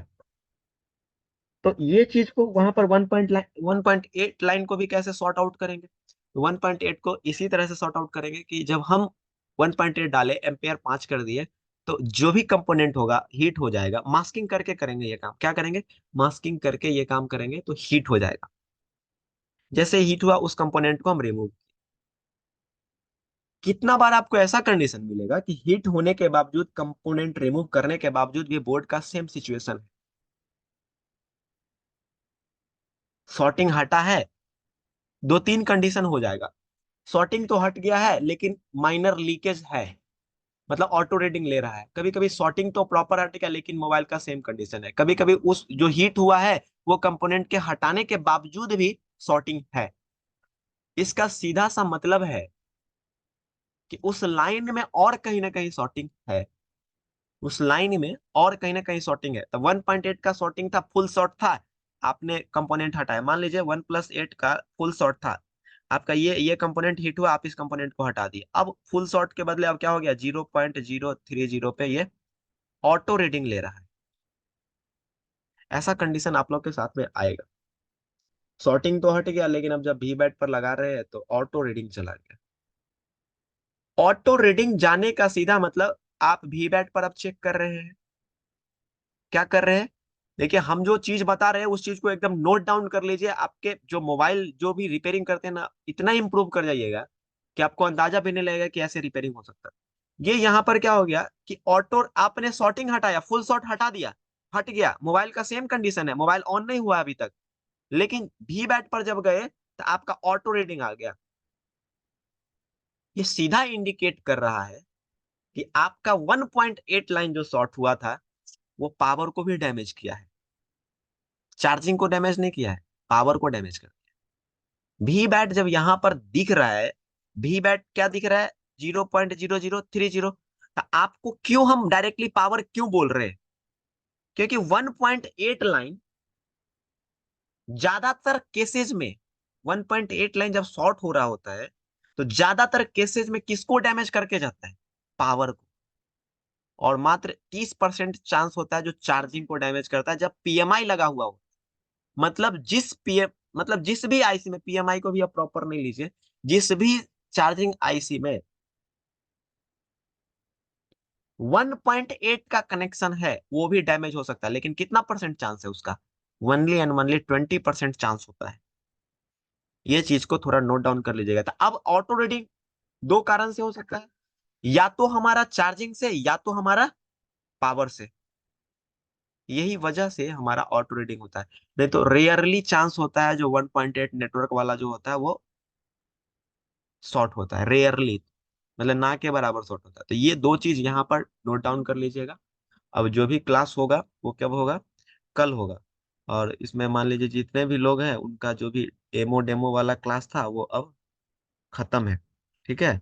तो ये चीज को वहां पर 1.8 लाइन को भी कैसे सॉर्ट आउट करेंगे? 1.8 को इसी तरह से सॉर्ट आउट करेंगे कि जब हम 1.8 डाले, एम्पेयर 5 कर दिए, तो जो भी कंपोनेंट होगा हीट हो जाएगा। मास्किंग करके करेंगे ये काम। क्या करेंगे? मास्किंग करके ये काम करेंगे तो हीट हो जाएगा। जैसे हीट हुआ उस कंपोनेंट को हम रिमूव। कितना बार आपको ऐसा कंडीशन मिलेगा कि हीट होने के बावजूद, कंपोनेंट रिमूव करने के बावजूद भी बोर्ड का सेम सिचुएशन है, सॉर्टिंग हटा है, 2-3 कंडीशन हो जाएगा। सॉर्टिंग तो हट गया है लेकिन माइनर लीकेज है, मतलब ऑटो रीडिंग ले रहा है। कभी कभी सॉर्टिंग तो प्रॉपर हट गया लेकिन मोबाइल का सेम कंडीशन है। कभी कभी उस जो हीट हुआ है वो कंपोनेंट के हटाने के बावजूद भी सॉर्टिंग है। इसका सीधा सा मतलब है कि उस लाइन में और कहीं ना कहीं सॉर्टिंग है, उस लाइन में और कहीं ना कहीं सॉर्टिंग है। तो 1.8 का सॉर्टिंग था, फुल शॉर्ट था, आपने कंपोनेंट हटाया। मान लीजिए 1+8 का फुल शॉर्ट था, आपका ये कंपोनेंट हिट हुआ, आप इस कंपोनेंट को हटा दिए। अब फुल शॉर्ट के बदले अब क्या हो गया, 0.030 पे ये ऑटो रीडिंग ले रहा है। ऐसा कंडीशन आप लोग के साथ में आएगा। सॉर्टिंग तो हट गया लेकिन अब जब वी बैट पर लगा रहे हैं तो ऑटो रीडिंग चला गया। ऑटो रीडिंग जाने का सीधा मतलब आप वी बैट पर अब चेक कर रहे हैं। क्या कर रहे हैं? देखिए, हम जो चीज बता रहे हैं उस चीज को एकदम नोट डाउन कर लीजिए। आपके जो मोबाइल जो भी रिपेयरिंग करते हैं ना, इतना इंप्रूव कर जाइएगा कि आपको अंदाजा भी नहीं लगेगा कि ऐसे रिपेयरिंग हो सकता है। ये यहाँ पर क्या हो गया कि ऑटो, आपने शॉर्टिंग हटाया, फुल शॉर्ट हटा दिया, हट गया, मोबाइल का सेम कंडीशन है, मोबाइल ऑन नहीं हुआ अभी तक, लेकिन वी बैट पर जब गए तो आपका ऑटो रीडिंग आ गया। ये सीधा इंडिकेट कर रहा है कि आपका 1.8 लाइन जो शॉर्ट हुआ था वो पावर को भी डैमेज किया है। चार्जिंग को डैमेज नहीं किया है, पावर को डैमेज कर दिया। वी बैट जब यहां पर दिख रहा है, वी बैट क्या दिख रहा है, 0.0030, तो आपको क्यों हम डायरेक्टली पावर क्यों बोल रहे हैं? क्योंकि 1.8 लाइन ज्यादातर केसेज में, 1.8 लाइन जब शॉर्ट हो रहा होता है तो ज्यादातर केसेज में किसको डैमेज करके जाता है? पावर को। और मात्र 30% चांस होता है जो चार्जिंग को डैमेज करता है, जब पीएमआई लगा हुआ हो। मतलब जिस भी आईसी में, पीएमआई को भी आप प्रॉपर नहीं लीजिए, जिस भी चार्जिंग आईसी में 1.8 का कनेक्शन है वो भी डैमेज हो सकता है, लेकिन कितना परसेंट चांस है उसका? ओनली एंड ओनली 20% चांस होता है। ये चीज को थोड़ा नोट डाउन कर लीजिएगा। तो अब ऑटो रीडिंग दो कारण से हो सकता है, या तो हमारा चार्जिंग से या तो हमारा पावर से। यही वजह से हमारा ऑटो रीडिंग होता है। नहीं तो रेयरली चांस होता है जो 1.8 नेटवर्क वाला जो होता है वो शॉर्ट होता है, रेयरली, मतलब ना के बराबर शॉर्ट होता है। तो ये दो चीज यहाँ पर नोट डाउन कर लीजिएगा। अब जो भी क्लास होगा वो कब होगा? कल होगा। और इसमें मान लीजिए जितने भी लोग हैं उनका जो भी डेमो डेमो वाला क्लास था वो अब खत्म है। ठीक है,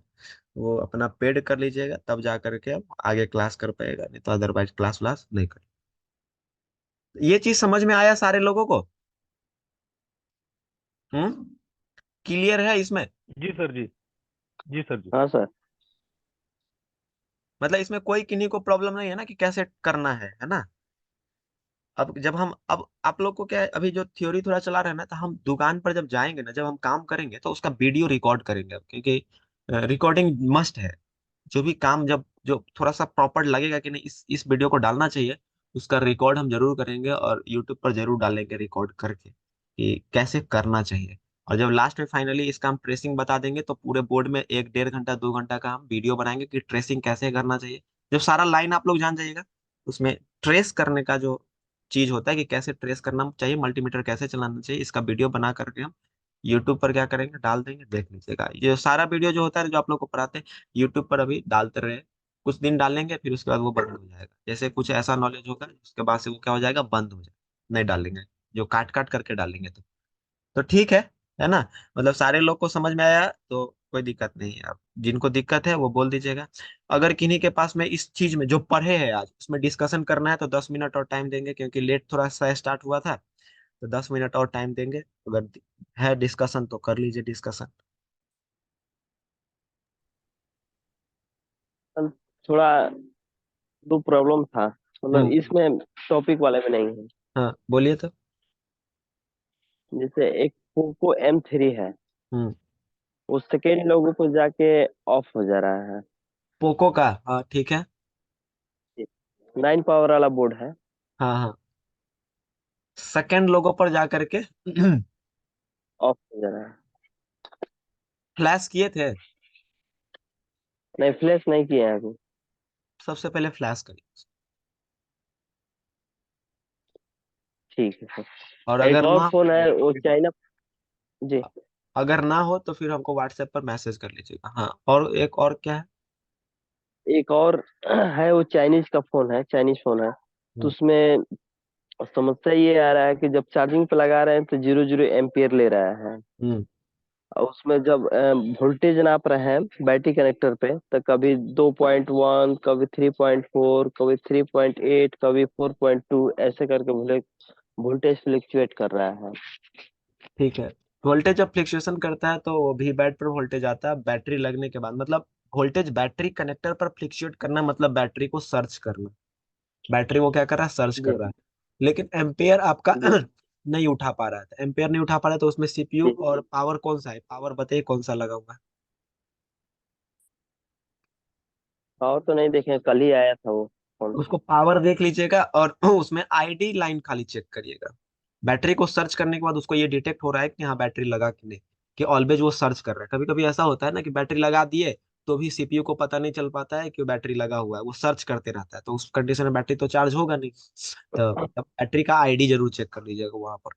वो अपना पेड कर लीजिएगा, तब जा करके अब आगे क्लास कर पाएगा, नहीं तो अदरवाइज क्लास व्लास नहीं कर। ये चीज समझ में आया सारे लोगों को? हम्म, क्लियर है इसमें? जी सर जी। जी सर जी। हाँ सर। मतलब इसमें कोई किन्हीं को प्रॉब्लम नहीं है ना कि कैसे करना है ना? अब जब हम, अब आप लोग को क्या है, अभी जो थ्योरी थोड़ा चला रहे हैं ना, तो हम दुकान पर जब जाएंगे ना, जब हम काम करेंगे तो उसका वीडियो रिकॉर्ड करेंगे अब, क्योंकि रिकॉर्डिंग मस्ट है। जो भी काम जब जो थोड़ा सा प्रॉपर लगेगा कि नहीं इस वीडियो को डालना चाहिए, उसका रिकॉर्ड हम जरूर करेंगे और यूट्यूब पर जरूर डालेंगे रिकॉर्ड करके कि कैसे करना चाहिए। और जब लास्ट में फाइनली इसका हम ट्रेसिंग बता देंगे तो पूरे बोर्ड में 1 1.5 घंटा 2 घंटा का हम वीडियो बनाएंगे कि ट्रेसिंग कैसे करना चाहिए। जब सारा लाइन आप लोग जान जाइएगा, उसमें ट्रेस करने का जो चीज होता है कि कैसे ट्रेस करना चाहिए, मल्टीमीटर कैसे चलाना चाहिए, इसका वीडियो बना करके हम यूट्यूब पर क्या करेंगे, डाल देंगे, देख लीजिएगा। ये सारा वीडियो जो होता है जो आप लोग को पढ़ाते हैं यूट्यूब पर अभी डालते रहे, कुछ दिन डालेंगे फिर उसके बाद वो बंद हो जाएगा। जैसे कुछ ऐसा नॉलेज होगा उसके बाद से वो क्या हो जाएगा, बंद हो जाएगा, नहीं डालेंगे, जो काट काट करके डालेंगे। तो ठीक है ना? मतलब सारे लोग को समझ में आया तो कोई दिक्कत नहीं है। अब जिनको दिक्कत है वो बोल दीजिएगा। अगर किन्हीं के पास में इस चीज में जो पढ़े हैं आज उसमें डिस्कशन करना है तो 10 मिनट और टाइम देंगे, क्योंकि लेट थोड़ा सा स्टार्ट हुआ था। तो 10 मिनट और टाइम देंगे, अगर है डिस्कशन तो कर लीजिए डिस्कशन। सर, थोड़ा दो प्रॉब्लम था, मतलब हम्म, इसमें टॉपिक वाले में नहीं है। हाँ बोलिए तो। जैसे एक पोको M3 है, हम्म, वो सेकेंड लोगों को जाके ऑफ हो जा रहा है। पोको का, हाँ ठीक है। 9 पावर वाला बोर्ड है। हाँ हाँ, सेकंड लोगों पर जा करके ऑफ हो जा रहा है। फ्लैश किए थे। नहीं, फ्लैश नहीं किए हैं अभी। सबसे पहले फ्लैश करिए, ठीक है और सर। एक अगर और ना, फोन है वो चाइना। जी। अगर ना हो तो फिर हमको व्हाट्सएप पर मैसेज कर लीजिएगा। हाँ, और एक और क्या है? एक और है, वो चाइनीज का फोन है, चाइनीज फोन है। तो हम्म, उसमें समस्या ये आ रहा है कि जब चार्जिंग पे लगा रहे हैं तो 0 0 एम्पियर ले रहा है। हम्म, और उसमें जब वोल्टेज नाप रहे हैं बैटरी कनेक्टर पे, तो कभी 2.1, कभी 3.4, कभी 3.8, कभी 4.2, ऐसे करके वोल्टेज फ्लक्चुएट कर रहा है। ठीक है। वोल्टेज जब फ्लक्चुएशन करता है तो वो भी बैट पर वोल्टेज आता है बैटरी लगने के बाद, मतलब वोल्टेज बैटरी कनेक्टर पर फ्लक्चुएट करना मतलब बैटरी को सर्च करना। बैटरी वो क्या कर रहा है, सर्च कर जी। रहा है। लेकिन एम्पेयर आपका जी। नहीं उठा पा रहा है। तो एम्पेयर नहीं उठा पा रहा है तो उसमें सीपीयू जी। और पावर कौन सा है, पावर बताइए कौन सा लगा हुआ है? और तो नहीं देखे, कल ही आया था वो फोन। उसको पावर देख लीजिएगा और उसमें आईडी लाइन खाली चेक करिएगा। बैटरी को सर्च करने के बाद उसको ये डिटेक्ट हो रहा है कि हाँ बैटरी लगा कि नहीं, कि ऑलवेज वो सर्च कर रहा है। कभी कभी ऐसा होता है ना कि बैटरी लगा दिए तो भी सीपीयू को पता नहीं चल पाता है कि बैटरी लगा हुआ है, वो सर्च करते रहता है, तो उस कंडीशन में बैटरी तो चार्ज होगा नहीं। तो तब बैटरी का आईडी जरूर चेक कर लीजिएगा वहां पर।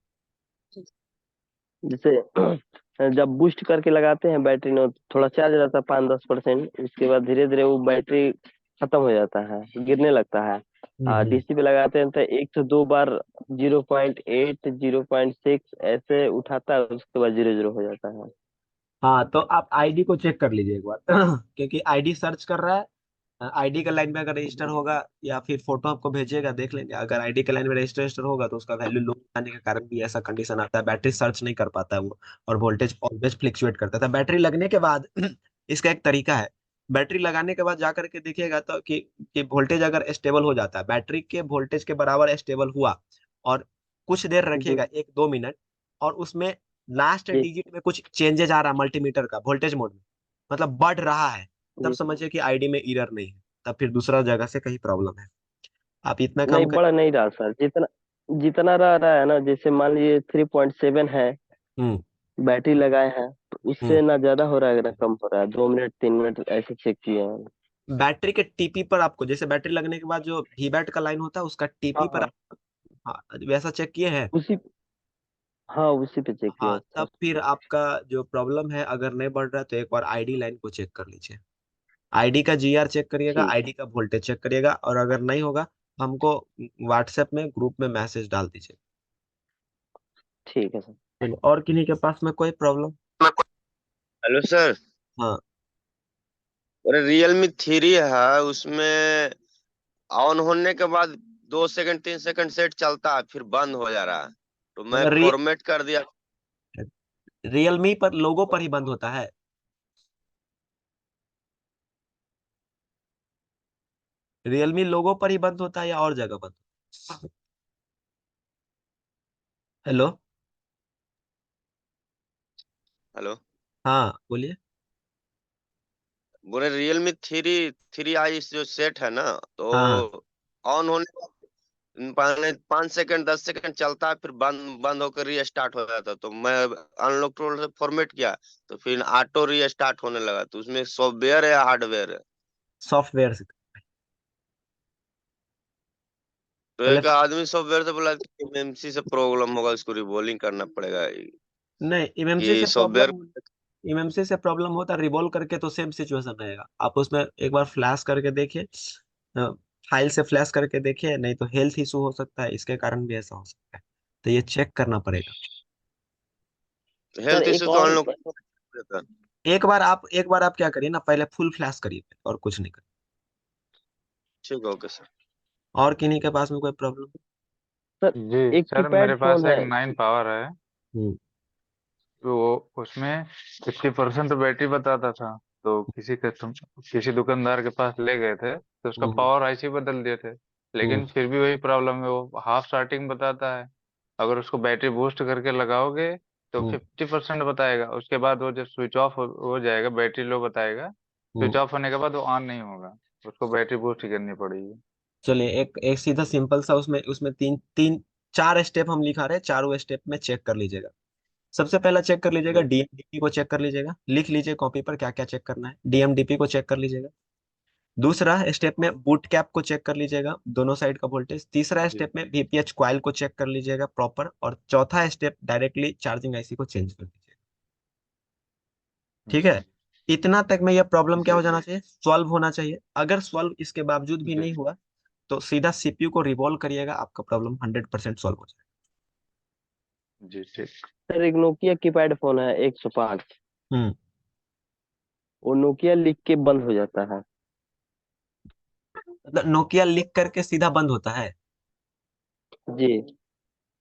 जैसे जब बूस्ट करके लगाते हैं बैटरी में, थोड़ा चार्ज रहता है 5-10%, उसके बाद धीरे धीरे वो बैटरी खत्म हो जाता है, गिरने लगता है। हम्म। डीसी पे लगाते हैं तो 1 से 2 बार 0.8, 0.6 ऐसे उठाता है, उसके बाद 0 0 हो जाता है। हाँ तो आप आईडी को चेक कर लीजिए एक बार क्योंकि आईडी सर्च कर रहा है। आईडी का लाइन में अगर रजिस्टर होगा या फिर फोटो आपको भेजिएगा, देख लेंगे। अगर आईडी के लाइन में रजिस्टर होगा तो उसका वैल्यू लो आने के कारण भी ऐसा कंडीशन आता है, बैटरी सर्च नहीं कर पाता है वो, और वोल्टेज ऑलवेज फ्लक्चुएट करता था। बैटरी लगने के बाद इसका एक तरीका है। बैटरी लगाने के बाद जाकर के देखिएगा तो कि वोल्टेज अगर स्टेबल हो जाता है, बैटरी के वोल्टेज के बराबर स्टेबल हुआ, और कुछ देर जी। रखिएगा 1 2 मिनट, और उसमें लास्ट जी। डिजिट में कुछ चेंजेस आ रहा है मल्टीमीटर का वोल्टेज मोड में, मतलब बढ़ रहा है, तब जी। समझिए कि आईडी में एरर नहीं है। तब फिर दूसरा जगह से कहीं प्रॉब्लम है। आप इतना नहीं काम कर। बढ़ नहीं रहा सर, जितना जितना रह रहा है ना, जैसे मान लीजिए 3.7 है, हम्म बैटरी लगाए हैं तो हम्म उससे ना ज्यादा हो रहा है ना कम हो रहा है, 2 मिनट 3 मिनट ऐसे चेक किए हैं। बैटरी के टीपी पर आपको, जैसे बैटरी लगने के बाद जो वी बैट का लाइन होता है उसका हाँ टीपी पर हाँ, आप, हाँ, वैसा चेक किए हैं। उसी हाँ उसी पे चेक किया हाँ, है सर। तब फिर आपका जो प्रॉब्लम है अगर नहीं बढ़ रहा है तो एक बार आईडी लाइन को चेक कर लीजिए। आईडी का जीआर चेक करिएगा, ठीक आईडी का वोल्टेज चेक करिएगा, और अगर नहीं होगा हमको व्हाट्सएप में ग्रुप में मैसेज डाल दीजिए। ठीक है सर। चलिए, और किन्हीं के पास में कोई प्रॉब्लम? Hello sir. हाँ। अरे रियलमी 3 है, उसमें ऑन होने के बाद 2 सेकंड 3 सेकंड सेट चलता है, फिर बंद हो जा रहा है। तो मैं फॉर्मेट कर दिया। रियलमी पर लोगो पर ही बंद होता है। रियलमी लोगो पर ही बंद होता है या और जगह बंद? हेलो। हेलो। हाँ बोलिए। बोले रियलमी 3 आई जो सेट है ना, तो हाँ ऑन होने 5 सेकंड 10 सेकंड चलता है, फिर बंद बंद होकर रीस्टार्ट हो जाता है। तो मैं अनलॉक टूल से फॉर्मेट किया, तो फिर ऑटो रीस्टार्ट होने लगा। तो उसमें सॉफ्टवेयर है या हार्डवेयर है? सॉफ्टवेयर से। तो पहले एक आदमी सॉफ्टवेयर से बोला कि एमएमसी से प्रॉब्लम होगा, उसको रिबोलिंग करना पड़ेगा नहीं, इमएमसी कि से सॉफ्टवेयर। प्रॉब्लम, इमएमसी से प्रॉब्लम होता है रिवॉल्व करके तो सेम सिचुएशन रहेगा। आप उसमें एक बार फ्लैश करके देखिए, फाइल से फ्लैश करके देखिए, नहीं तो हेल्थ इशू हो सकता है, इसके कारण भी ऐसा हो सकता है। तो ये चेक करना पड़ेगा। सर हेल्थ एक इश्यू तो और अनलॉक। एक बार आप क्या करिए ना, पहले फुल फ्लैश करिए और कुछ नहीं करिए। ठीक है, ओके सर। और किन्हीं के पास में कोई प्रॉब्लम? सर, जी एक सर, कीपैड मेरे पास फोन एक है। 9 पावर है। हम्म तो उसमें 50% बैटरी बताता था। तो किसी दुकानदार के पास ले गए थे, तो उसका हम्म पावर आईसी बदल दिए थे। हम्म लेकिन फिर भी वही प्रॉब्लम है, वो हाफ स्टार्टिंग बताता है। अगर उसको बैटरी बूस्ट करके लगाओगे तो हम्म 50% बताएगा। उसके बाद वो जब स्विच ऑफ हो जाएगा, बैटरी लो बताएगा। हम्म। स्विच ऑफ होने के बाद वो ऑन नहीं होगा। उसको बैटरी बूस्ट ही करनी पड़ेगी। चलिए, एक एक सीधा सिंपल सा, उसमें उसमें तीन तीन चार स्टेप हम लिखा रहे हैं, चारों स्टेप में चेक कर लीजिएगा। सबसे पहला चेक कर लीजिएगा, जी डीएमडीपी को चेक कर लीजिएगा, लिख लीजिए कॉपी पर क्या क्या चेक करना है। डीएमडीपी को चेक कर लीजिएगा। दूसरा स्टेप में बूट कैप को चेक कर लीजिएगा, दोनों साइड का वोल्टेज। तीसरा जी स्टेप में वीपीएच कॉइल को चेक कर लीजिएगा प्रॉपर। और चौथा स्टेप डायरेक्टली चार्जिंग आईसी को चेंज कर दीजिएगा। ठीक है। जी इतना तक में यह प्रॉब्लम क्या जी हो जाना चाहिए, सॉल्व होना चाहिए। अगर सॉल्व इसके बावजूद भी जी नहीं हुआ तो सीधा सीपीयू को रिवॉल्व करिएगा, आपका प्रॉब्लम 100% सॉल्व हो जी ठीक। सर एक नोकिया कीपैड फोन है 105, जाएगा। वो नोकिया लिख के बंद हो जाता है। मतलब नोकिया लिख करके सीधा बंद होता है? जी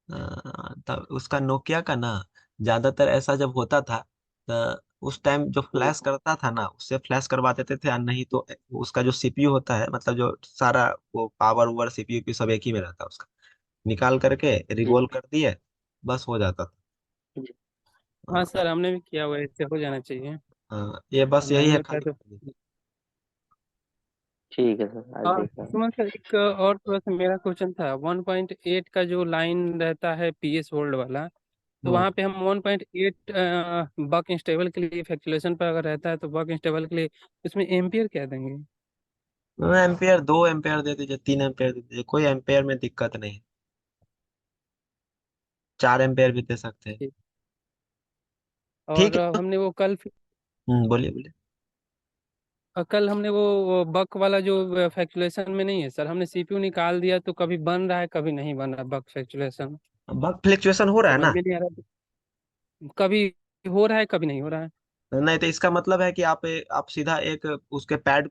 तब उसका नोकिया का ना, ज्यादातर ऐसा जब होता था तो उस टाइम जो फ्लैश करता था ना, उससे फ्लैश करवा देते थे, और नहीं तो उसका जो सीपीयू होता है, मतलब जो सारा वो पावर ओवर सीपीयू की सब एक ही में रहता है उसका, निकाल करके जी रिवॉल्व कर दिए, बस हो जाता था। जी। हाँ हाँ, सर, हमने भी किया हुआ है, इससे हो जाना चाहिए। हाँ, ये बस यही नहीं है होता है खाली। तो। ठीक है सर, आज हाँ देखा। सुमन सर, एक और थोड़ा सा मेरा क्वेश्चन था। 1.8 का जो लाइन रहता है पीएस होल्ड वाला, तो हम्म वहाँ पे हम 1.8 बक इंस्टेबल के लिए फैक्चुलेशन पर अगर रहता है तो बक इंस्टेबल के लिए उसमें एम्पियर क्या देंगे? एम्पेयर 2 एम्पेयर दे दीजिए, 3 एम्पेयर दे दीजिए, कोई एम्पेयर में दिक्कत नहीं है। 4 एम्पेयर भी दे सकते हैं। ठीक। ठीक और है। हमने वो कल बोलिए बोलिए। कल हमने वो बक वाला जो फैक्चुलेशन में नहीं है सर, हमने सीपीयू निकाल दिया तो कभी बन रहा है कभी नहीं बन रहा बक फैक्चुलेशन। बग फ्लक्चुएशन हो रहा है समझ ना? में नहीं आ रहा, कभी हो रहा है कभी नहीं हो रहा है। नहीं तो इसका मतलब है कि आप सीधा एक उसके पैड